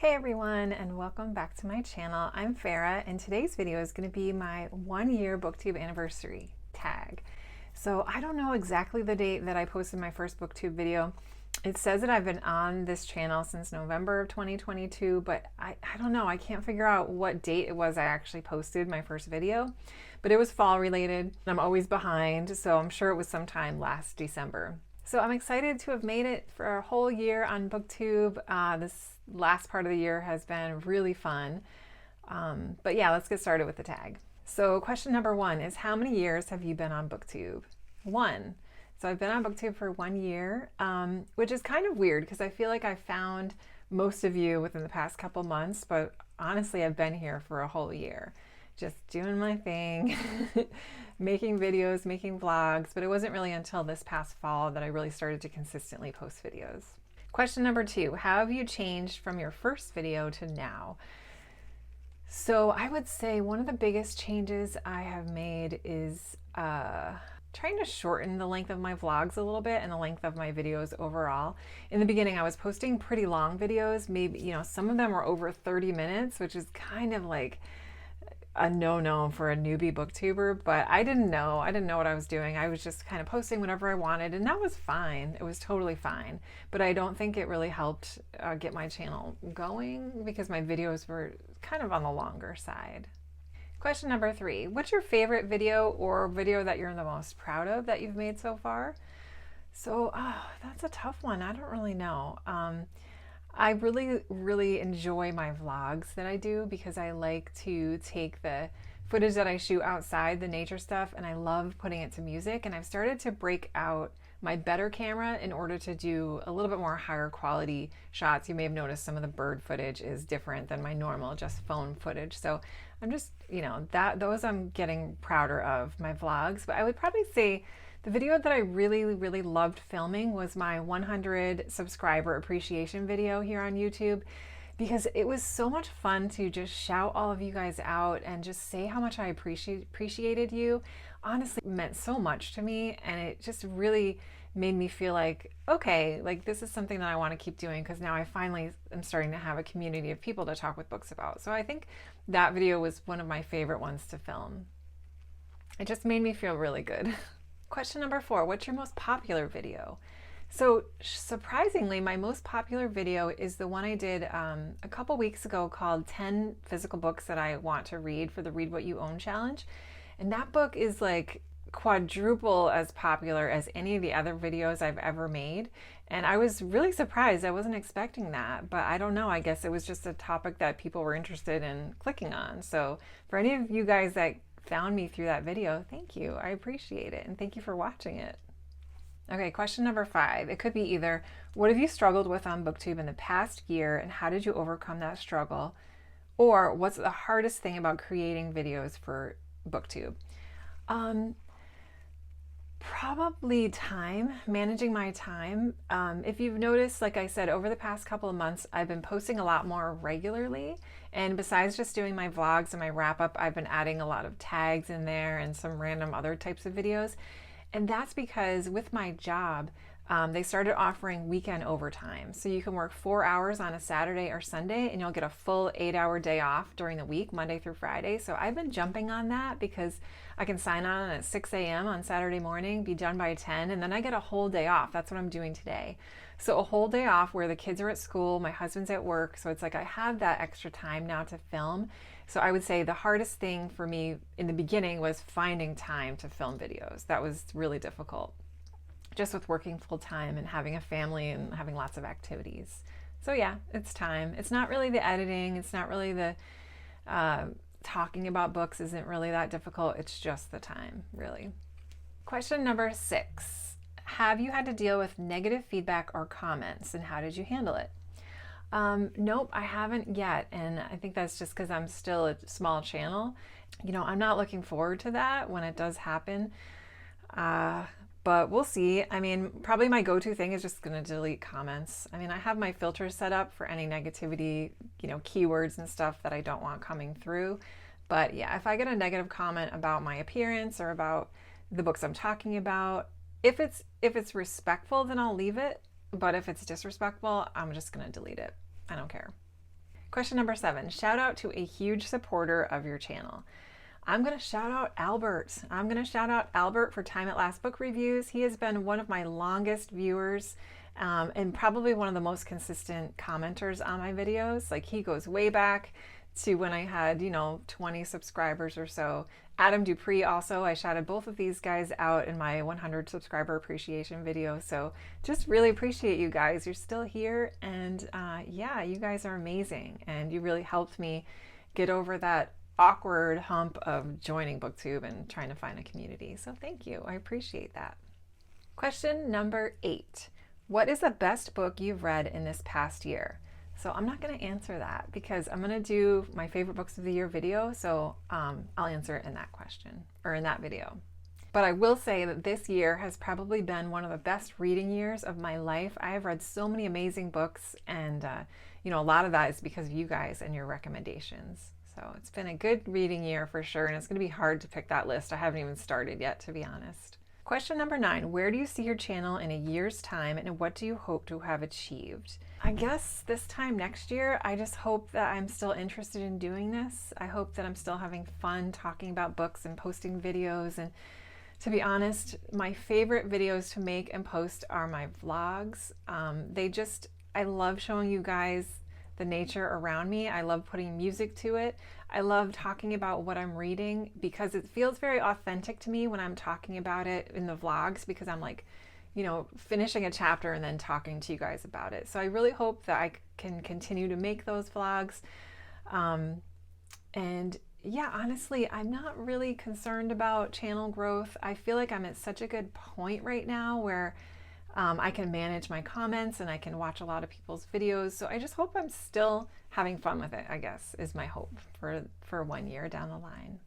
Hey everyone, and welcome back to my channel. I'm Farah, and today's video is going to be my 1-year Booktube anniversary tag. So I don't know exactly the date that I posted my first Booktube video. It says that I've been on this channel since November of 2022, but I don't know. I can't figure out what date it was I actually posted my first video, but it was fall related. I'm always behind, so I'm sure it was sometime last December. So I'm excited to have made it for a whole year on Booktube. This last part of the year has been really fun. But yeah, let's get started with the tag. So question number 1 is, how many years have you been on Booktube? 1. So I've been on Booktube for 1 year, which is kind of weird because I feel like I found most of you within the past couple months, but honestly, I've been here for a whole year, just doing my thing, making videos, making vlogs, but it wasn't really until this past fall that I really started to consistently post videos. Question number 2, how have you changed from your first video to now? So I would say one of the biggest changes I have made is trying to shorten the length of my vlogs a little bit and the length of my videos overall. In the beginning, I was posting pretty long videos, maybe, some of them were over 30 minutes, which is kind of like a no-no for a newbie booktuber, but I didn't know what I was doing. I was just kind of posting whatever I wanted, and that was fine. It was totally fine, but I don't think it really helped get my channel going because my videos were kind of on the longer side. Question number 3, what's your favorite video or video that you're the most proud of that you've made so far? So, that's a tough one. I don't really know. I really enjoy my vlogs that I do because I like to take the footage that I shoot outside, the nature stuff, and I love putting it to music. And I've started to break out my better camera in order to do a little bit more higher quality shots. You may have noticed some of the bird footage is different than my normal just phone footage. So I'm just, those I'm getting prouder of, my vlogs. But I would probably say the video that I really loved filming was my 100 subscriber appreciation video here on YouTube, because it was so much fun to just shout all of you guys out and just say how much I appreciated you. Honestly, it meant so much to me, and it just really made me feel like, okay, like this is something that I want to keep doing because now I finally am starting to have a community of people to talk with books about. So I think that video was one of my favorite ones to film. It just made me feel really good. Question number 4, what's your most popular video? So surprisingly, my most popular video is the one I did a couple weeks ago called 10 Physical Books That I Want to Read for the Read What You Own Challenge. And that book is like quadruple as popular as any of the other videos I've ever made. And I was really surprised. I wasn't expecting that, but I don't know. I guess it was just a topic that people were interested in clicking on. So for any of you guys that found me through that video, thank you. I appreciate it, and thank you for watching it. Okay, question number 5. It could be either, what have you struggled with on Booktube in the past year and how did you overcome that struggle? Or what's the hardest thing about creating videos for Booktube? Probably time, managing my time. If you've noticed, like I said, over the past couple of months, I've been posting a lot more regularly. And besides just doing my vlogs and my wrap up, I've been adding a lot of tags in there and some random other types of videos. And that's because with my job, they started offering weekend overtime. So you can work 4 hours on a Saturday or Sunday and you'll get a full 8-hour day off during the week, Monday through Friday. So I've been jumping on that because I can sign on at 6 a.m. on Saturday morning, be done by 10, and then I get a whole day off. That's what I'm doing today. So a whole day off where the kids are at school, my husband's at work. So it's like I have that extra time now to film. So I would say the hardest thing for me in the beginning was finding time to film videos. That was really difficult, just with working full time and having a family and having lots of activities. So yeah, it's time. It's not really the editing. It's not really the talking about books isn't really that difficult. It's just the time, really. Question number 6. Have you had to deal with negative feedback or comments, and how did you handle it? Nope, I haven't yet. And I think that's just because I'm still a small channel. I'm not looking forward to that when it does happen. But we'll see. I mean, probably my go-to thing is just going to delete comments. I mean, I have my filters set up for any negativity, keywords and stuff that I don't want coming through. But yeah, if I get a negative comment about my appearance or about the books I'm talking about, if it's respectful, then I'll leave it. But if it's disrespectful, I'm just going to delete it. I don't care. Question number 7, shout out to a huge supporter of your channel. I'm going to shout out Albert. I'm going to shout out Albert for Time at Last Book Reviews. He has been one of my longest viewers and probably one of the most consistent commenters on my videos. Like, he goes way back to when I had, 20 subscribers or so. Adam Dupree also, I shouted both of these guys out in my 100 subscriber appreciation video. So just really appreciate you guys. You're still here, and yeah, you guys are amazing, and you really helped me get over that awkward hump of joining Booktube and trying to find a community. So thank you. I appreciate that. Question number 8. What is the best book you've read in this past year? So I'm not going to answer that because I'm going to do my favorite books of the year video. So I'll answer it in that question or in that video. But I will say that this year has probably been one of the best reading years of my life. I have read so many amazing books, and a lot of that is because of you guys and your recommendations. So it's been a good reading year for sure, and it's going to be hard to pick that list. I haven't even started yet, to be honest. Question number 9, where do you see your channel in a year's time, and what do you hope to have achieved? I guess this time next year, I just hope that I'm still interested in doing this. I hope that I'm still having fun talking about books and posting videos. And to be honest, my favorite videos to make and post are my vlogs. I love showing you guys the nature around me. I love putting music to it. I love talking about what I'm reading because it feels very authentic to me when I'm talking about it in the vlogs, because I'm like, finishing a chapter and then talking to you guys about it. So I really hope that I can continue to make those vlogs. And yeah, honestly, I'm not really concerned about channel growth. I feel like I'm at such a good point right now where I can manage my comments and I can watch a lot of people's videos. So I just hope I'm still having fun with it, I guess, is my hope for 1 year down the line.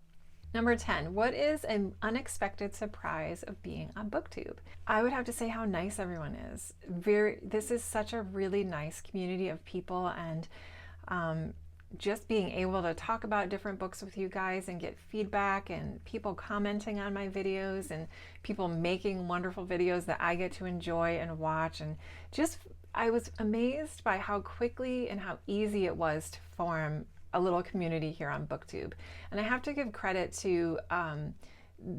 Number 10, what is an unexpected surprise of being on Booktube? I would have to say how nice everyone is. This is such a really nice community of people, and just being able to talk about different books with you guys and get feedback and people commenting on my videos and people making wonderful videos that I get to enjoy and watch. And I was amazed by how quickly and how easy it was to form a little community here on Booktube. And I have to give credit to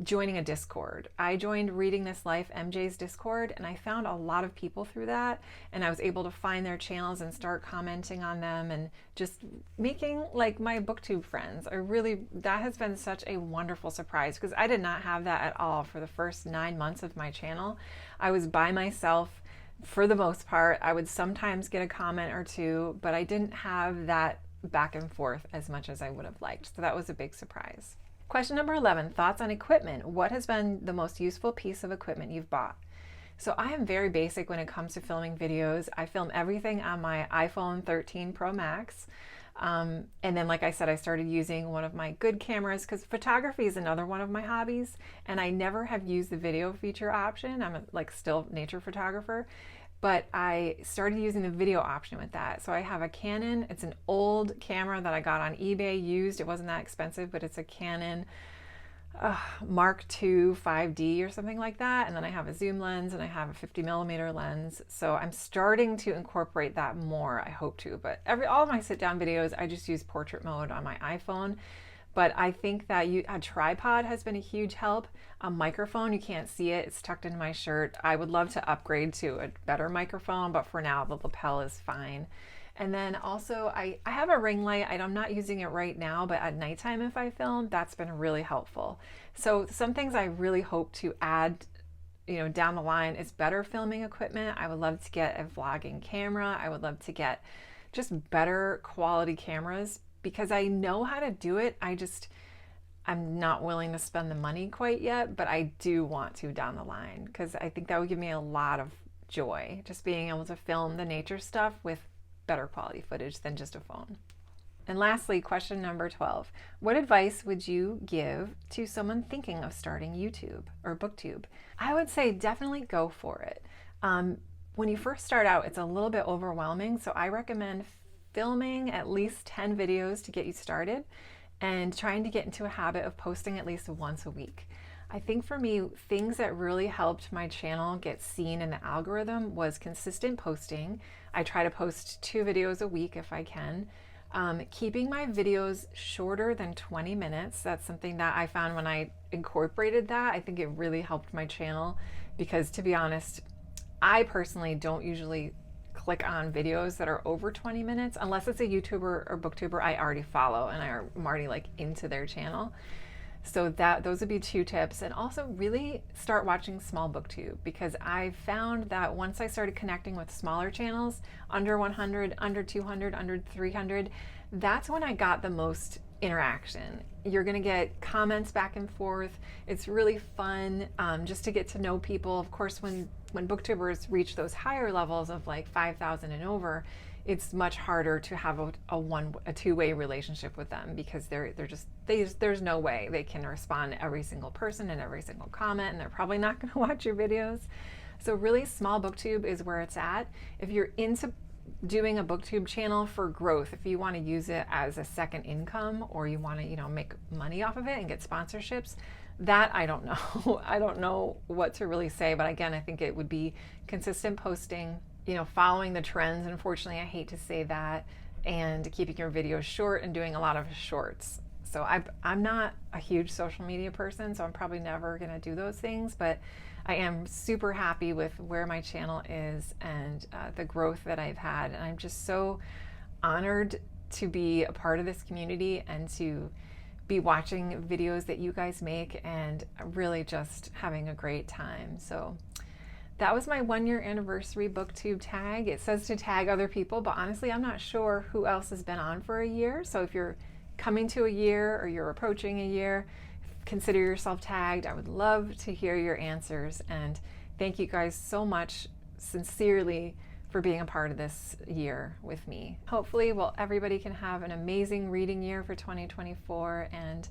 joining a Discord. I joined Reading This Life, MJ's Discord, and I found a lot of people through that, and I was able to find their channels and start commenting on them and just making like my Booktube friends. That has been such a wonderful surprise because I did not have that at all for the first 9 months of my channel. I was by myself for the most part. I would sometimes get a comment or two, but I didn't have that back and forth as much as I would have liked. So that was a big surprise. Question number 11, thoughts on equipment. What has been the most useful piece of equipment you've bought? So I am very basic when it comes to filming videos. I film everything on my iPhone 13 Pro Max. And then, like I said, I started using one of my good cameras because photography is another one of my hobbies. And I never have used the video feature option. I'm a still nature photographer. But I started using the video option with that. So I have a Canon. It's an old camera that I got on eBay used. It wasn't that expensive, but it's a Canon Mark II 5D or something like that. And then I have a zoom lens and I have a 50mm lens. So I'm starting to incorporate that more, I hope to. But all of my sit down videos, I just use portrait mode on my iPhone. But I think that a tripod has been a huge help. A microphone, you can't see it, it's tucked in my shirt. I would love to upgrade to a better microphone, but for now the lapel is fine. And then also I have a ring light. I'm not using it right now, but at nighttime if I film, that's been really helpful. So some things I really hope to add down the line is better filming equipment. I would love to get a vlogging camera. I would love to get just better quality cameras, because I know how to do it. I'm not willing to spend the money quite yet, but I do want to down the line, because I think that would give me a lot of joy, just being able to film the nature stuff with better quality footage than just a phone. And lastly, question number 12. What advice would you give to someone thinking of starting YouTube or Booktube? I would say definitely go for it. When you first start out, it's a little bit overwhelming, so I recommend filming at least 10 videos to get you started and trying to get into a habit of posting at least once a week. I think for me, things that really helped my channel get seen in the algorithm was consistent posting. I try to post 2 videos a week if I can. Keeping my videos shorter than 20 minutes. That's something that I found when I incorporated that. I think it really helped my channel because, to be honest, I personally don't usually click on videos that are over 20 minutes unless it's a YouTuber or booktuber I already follow and I'm already like into their channel. So those would be 2 tips. And also really start watching small booktube, because I found that once I started connecting with smaller channels, under 100, under 200, under 300, that's when I got the most interaction. You're gonna get comments back and forth. It's really fun just to get to know people. Of course, when booktubers reach those higher levels of like 5,000 and over, it's much harder to have a two-way relationship with them, because there's no way they can respond to every single person and every single comment, and they're probably not going to watch your videos. So really, small booktube is where it's at. If you're into doing a booktube channel for growth, if you want to use it as a second income, or you want to make money off of it and get sponsorships, that I don't know. I don't know what to really say, but again, I think it would be consistent posting, following the trends. Unfortunately, I hate to say that, and keeping your videos short and doing a lot of shorts. So I'm not a huge social media person, so I'm probably never going to do those things, but I am super happy with where my channel is and the growth that I've had. And I'm just so honored to be a part of this community and to be watching videos that you guys make and really just having a great time. So that was my 1-year anniversary booktube tag. It says to tag other people, but honestly, I'm not sure who else has been on for a year. So if you're coming to a year or you're approaching a year, consider yourself tagged. I would love to hear your answers. And thank you guys so much, sincerely, for being a part of this year with me. Hopefully, everybody can have an amazing reading year for 2024, and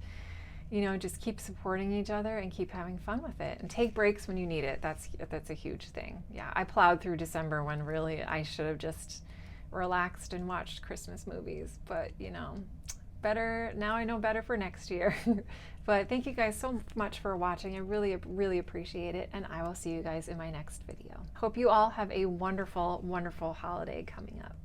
just keep supporting each other and keep having fun with it, and take breaks when you need it. That's a huge thing. Yeah, I plowed through December when really I should have just relaxed and watched Christmas movies, but better now. I know better for next year. But thank you guys so much for watching. I really, really appreciate it, and I will see you guys in my next video. Hope you all have a wonderful, wonderful holiday coming up.